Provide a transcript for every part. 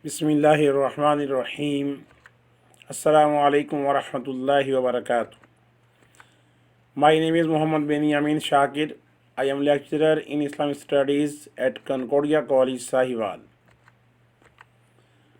Bismillahirrahmanirrahim. Assalamu alaikum wa rahmatullahi wa barakatuh. My name is Muhammad Benyamin Shakir. I am lecturer in Islamic Studies at Concordia College, Sahiwal.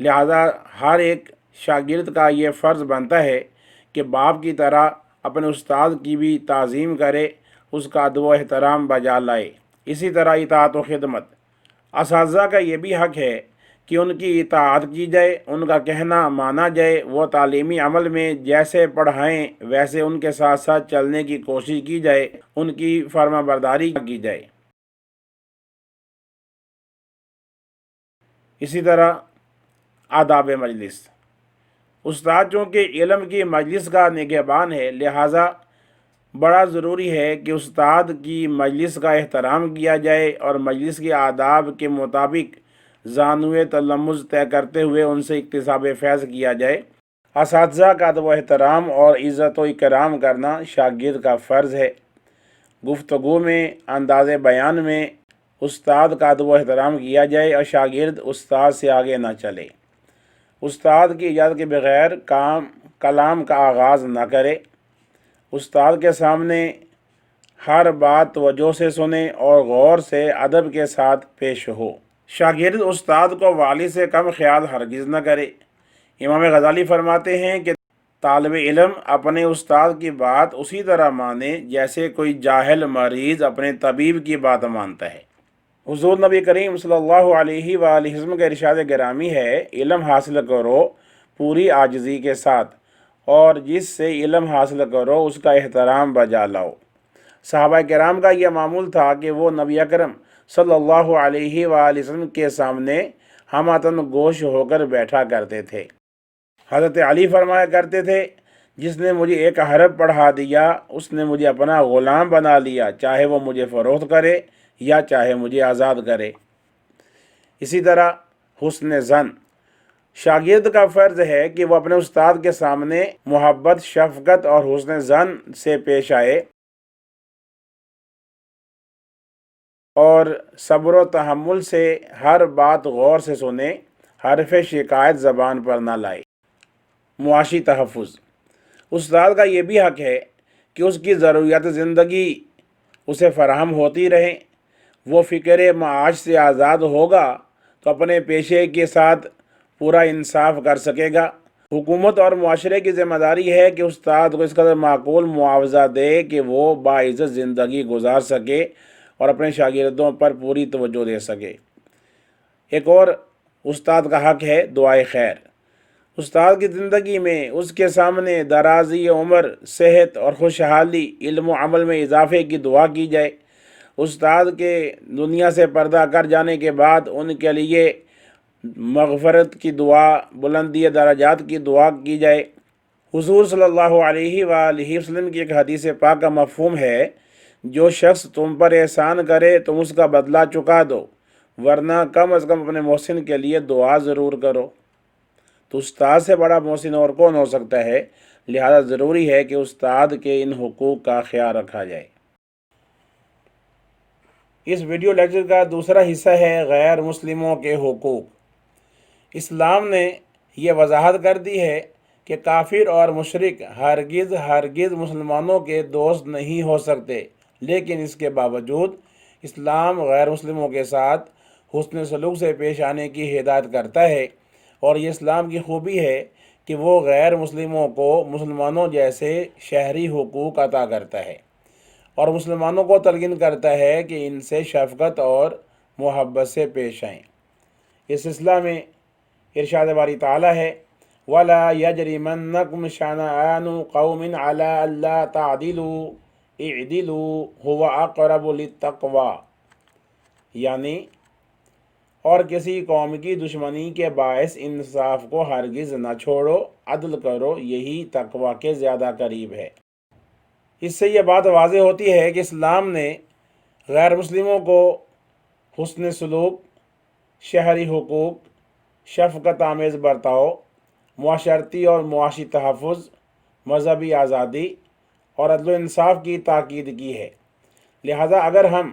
لہذا ہر ایک شاگرد کا یہ فرض بنتا ہے کہ باپ کی طرح اپنے استاد کی بھی تعظیم کرے، اس کا ادب و احترام بجا لائے۔ اسی طرح اطاعت و خدمت، اساتذہ کا یہ بھی حق ہے کہ ان کی اطاعت کی جائے، ان کا کہنا مانا جائے، وہ تعلیمی عمل میں جیسے پڑھائیں ویسے ان کے ساتھ ساتھ چلنے کی کوشش کی جائے، ان کی فرما برداری کی جائے۔ اسی طرح آداب مجلس، استاد چونکہ علم کی مجلس کا نگہبان ہے، لہٰذا بڑا ضروری ہے کہ استاد کی مجلس کا احترام کیا جائے اور مجلس کے آداب کے مطابق زانوِ تلمذ طے کرتے ہوئے ان سے اکتساب فیض کیا جائے۔ اساتذہ کا ادب و احترام اور عزت و اکرام کرنا شاگرد کا فرض ہے۔ گفتگو میں، انداز بیان میں استاد کا ادب و احترام کیا جائے اور شاگرد استاد سے آگے نہ چلے۔ استاد کی اجازت کے بغیر کلام کا آغاز نہ کرے۔ استاد کے سامنے ہر بات توجہ سے سنے اور غور سے ادب کے ساتھ پیش ہو۔ شاگرد استاد کو والد سے کم خیال ہرگز نہ کرے۔ امام غزالی فرماتے ہیں کہ طالب علم اپنے استاد کی بات اسی طرح مانے جیسے کوئی جاہل مریض اپنے طبیب کی بات مانتا ہے۔ حضور نبی کریم صلی اللہ علیہ وآلہ وسلم کا ارشاد گرامی ہے، علم حاصل کرو پوری عاجزی کے ساتھ، اور جس سے علم حاصل کرو اس کا احترام بجا لاؤ۔ صحابہ کرام کا یہ معمول تھا کہ وہ نبی اکرم صلی اللہ علیہ وآلہ وسلم کے سامنے ہماتن گوش ہو کر بیٹھا کرتے تھے۔ حضرت علی فرمایا کرتے تھے، جس نے مجھے ایک حرف پڑھا دیا اس نے مجھے اپنا غلام بنا لیا، چاہے وہ مجھے فروخت کرے یا چاہے مجھے آزاد کرے۔ اسی طرح حسن ظن، شاگرد کا فرض ہے کہ وہ اپنے استاد کے سامنے محبت، شفقت اور حسن ظن سے پیش آئے اور صبر و تحمل سے ہر بات غور سے سنے، حرف شکایت زبان پر نہ لائے۔ معاشی تحفظ، استاد کا یہ بھی حق ہے کہ اس کی ضروریات زندگی اسے فراہم ہوتی رہیں۔ وہ فکر معاش سے آزاد ہوگا تو اپنے پیشے کے ساتھ پورا انصاف کر سکے گا۔ حکومت اور معاشرے کی ذمہ داری ہے کہ استاد کو اس قدر معقول معاوضہ دے کہ وہ باعزت زندگی گزار سکے اور اپنے شاگردوں پر پوری توجہ دے سکے۔ ایک اور استاد کا حق ہے دعائے خیر۔ استاد کی زندگی میں اس کے سامنے درازی عمر، صحت اور خوشحالی، علم و عمل میں اضافے کی دعا کی جائے۔ استاد کے دنیا سے پردہ کر جانے کے بعد ان کے لیے مغفرت کی دعا، بلندی درجات کی دعا کی جائے۔ حضور صلی اللہ علیہ وآلہ وسلم کی ایک حدیث پاک کا مفہوم ہے، جو شخص تم پر احسان کرے تم اس کا بدلہ چکا دو، ورنہ کم از کم اپنے محسن کے لیے دعا ضرور کرو۔ تو استاد سے بڑا محسن اور کون ہو سکتا ہے؟ لہذا ضروری ہے کہ استاد کے ان حقوق کا خیال رکھا جائے۔ اس ویڈیو لیکچر کا دوسرا حصہ ہے غیر مسلموں کے حقوق۔ اسلام نے یہ وضاحت کر دی ہے کہ کافر اور مشرک ہرگز مسلمانوں کے دوست نہیں ہو سکتے، لیکن اس کے باوجود اسلام غیر مسلموں کے ساتھ حسن سلوک سے پیش آنے کی ہدایت کرتا ہے، اور یہ اسلام کی خوبی ہے کہ وہ غیر مسلموں کو مسلمانوں جیسے شہری حقوق عطا کرتا ہے اور مسلمانوں کو تلقین کرتا ہے کہ ان سے شفقت اور محبت سے پیش آئیں۔ اس سلسلہ میں ارشاد باری تعالیٰ ہے، وَلَا يَجْرِمَنَّكُمْ شَنَآنُ قَوْمٍ عَلَىٰ أَلَّا تَعْدِلُوا اعْدِلُوا هُوَ أَقْرَبُ لِلتَّقْوَىٰ، یعنی اور کسی قوم کی دشمنی کے باعث انصاف کو ہرگز نہ چھوڑو، عدل کرو، یہی تقوی کے زیادہ قریب ہے۔ اس سے یہ بات واضح ہوتی ہے کہ اسلام نے غیر مسلموں کو حسن سلوک، شہری حقوق، شفقت آمیز برتاؤ، معاشرتی اور معاشی تحفظ، مذہبی آزادی اور عدل و انصاف کی تاکید کی ہے۔ لہذا اگر ہم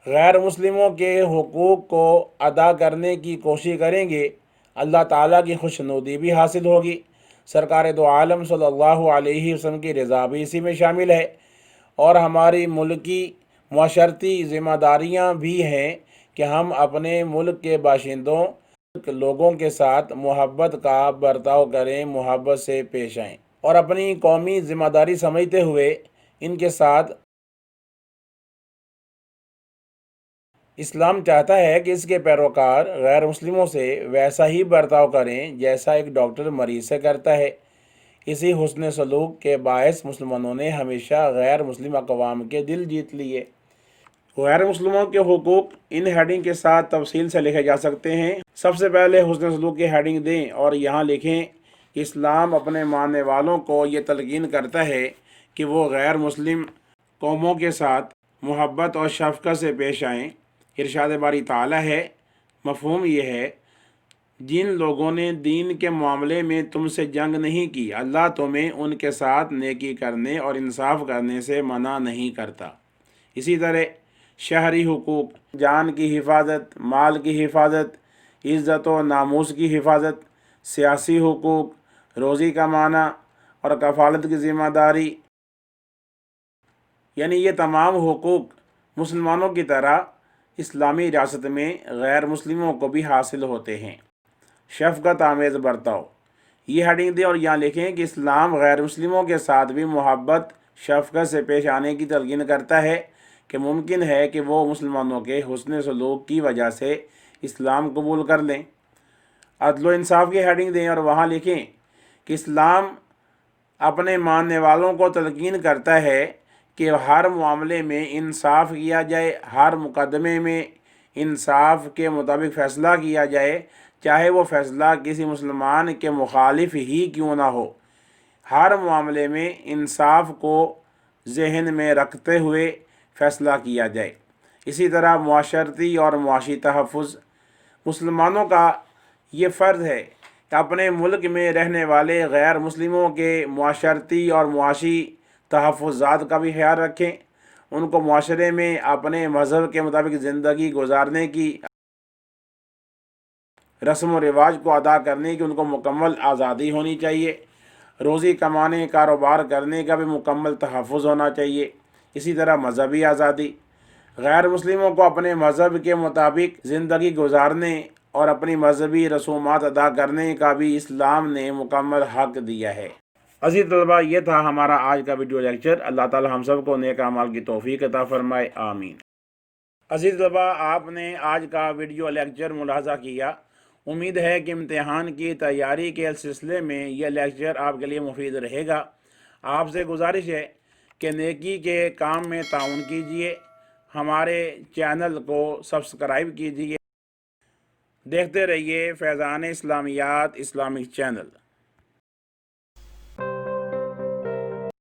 غیر مسلموں کے حقوق کو ادا کرنے کی کوشش کریں گے، اللہ تعالیٰ کی خوشنودی بھی حاصل ہوگی، سرکار دو عالم صلی اللہ علیہ وسلم کی رضا بھی اسی میں شامل ہے، اور ہماری ملکی معاشرتی ذمہ داریاں بھی ہیں کہ ہم اپنے ملک کے باشندوں لوگوں کے ساتھ محبت کا برتاؤ کریں، محبت سے پیش آئیں اور اپنی قومی ذمہ داری سمجھتے ہوئے ان کے ساتھ اسلام چاہتا ہے کہ اس کے پیروکار غیر مسلموں سے ویسا ہی برتاؤ کریں جیسا ایک ڈاکٹر مریض سے کرتا ہے۔ اسی حسن سلوک کے باعث مسلمانوں نے ہمیشہ غیر مسلم اقوام کے دل جیت لیے۔ غیر مسلموں کے حقوق ان ہیڈنگ کے ساتھ تفصیل سے لکھے جا سکتے ہیں۔ سب سے پہلے حسن سلوک کی ہیڈنگ دیں اور یہاں لکھیں کہ اسلام اپنے ماننے والوں کو یہ تلقین کرتا ہے کہ وہ غیر مسلم قوموں کے ساتھ محبت اور شفقت سے پیش آئیں۔ ارشاد باری تعالیٰ ہے، مفہوم یہ ہے، جن لوگوں نے دین کے معاملے میں تم سے جنگ نہیں کی، اللہ تمہیں ان کے ساتھ نیکی کرنے اور انصاف کرنے سے منع نہیں کرتا۔ اسی طرح شہری حقوق، جان کی حفاظت، مال کی حفاظت، عزت و ناموس کی حفاظت، سیاسی حقوق، روزی کمانا اور کفالت کی ذمہ داری، یعنی یہ تمام حقوق مسلمانوں کی طرح اسلامی ریاست میں غیر مسلموں کو بھی حاصل ہوتے ہیں۔ شفقت آمیز برتاؤ، یہ ہیڈنگ دیں اور یہاں لکھیں کہ اسلام غیر مسلموں کے ساتھ بھی محبت شفقت سے پیش آنے کی تلقین کرتا ہے کہ ممکن ہے کہ وہ مسلمانوں کے حسن سلوک کی وجہ سے اسلام قبول کر لیں۔ عدل و انصاف کی ہیڈنگ دیں اور وہاں لکھیں کہ اسلام اپنے ماننے والوں کو تلقین کرتا ہے کہ ہر معاملے میں انصاف کیا جائے، ہر مقدمے میں انصاف کے مطابق فیصلہ کیا جائے، چاہے وہ فیصلہ کسی مسلمان کے مخالف ہی کیوں نہ ہو۔ ہر معاملے میں انصاف کو ذہن میں رکھتے ہوئے فیصلہ کیا جائے۔ اسی طرح معاشرتی اور معاشی تحفظ، مسلمانوں کا یہ فرض ہے کہ اپنے ملک میں رہنے والے غیر مسلموں کے معاشرتی اور معاشی تحفظات کا بھی خیال رکھیں، ان کو معاشرے میں اپنے مذہب کے مطابق زندگی گزارنے کی، رسم و رواج کو ادا کرنے کی ان کو مکمل آزادی ہونی چاہیے۔ روزی کمانے، کاروبار کرنے کا بھی مکمل تحفظ ہونا چاہیے۔ اسی طرح مذہبی آزادی، غیر مسلموں کو اپنے مذہب کے مطابق زندگی گزارنے اور اپنی مذہبی رسومات ادا کرنے کا بھی اسلام نے مکمل حق دیا ہے۔ عزیز طلباء، یہ تھا ہمارا آج کا ویڈیو لیکچر۔ اللہ تعالی ہم سب کو نیک اعمال کی توفیق عطا فرمائے، آمین۔ عزیز طلباء، آپ نے آج کا ویڈیو لیکچر ملاحظہ کیا۔ امید ہے کہ امتحان کی تیاری کے سلسلے میں یہ لیکچر آپ کے لیے مفید رہے گا۔ آپ سے گزارش ہے کہ نیکی کے کام میں تعاون کیجیے، ہمارے چینل کو سبسکرائب کیجیے، دیکھتے رہیے فیضان اسلامیات اسلامک چینل۔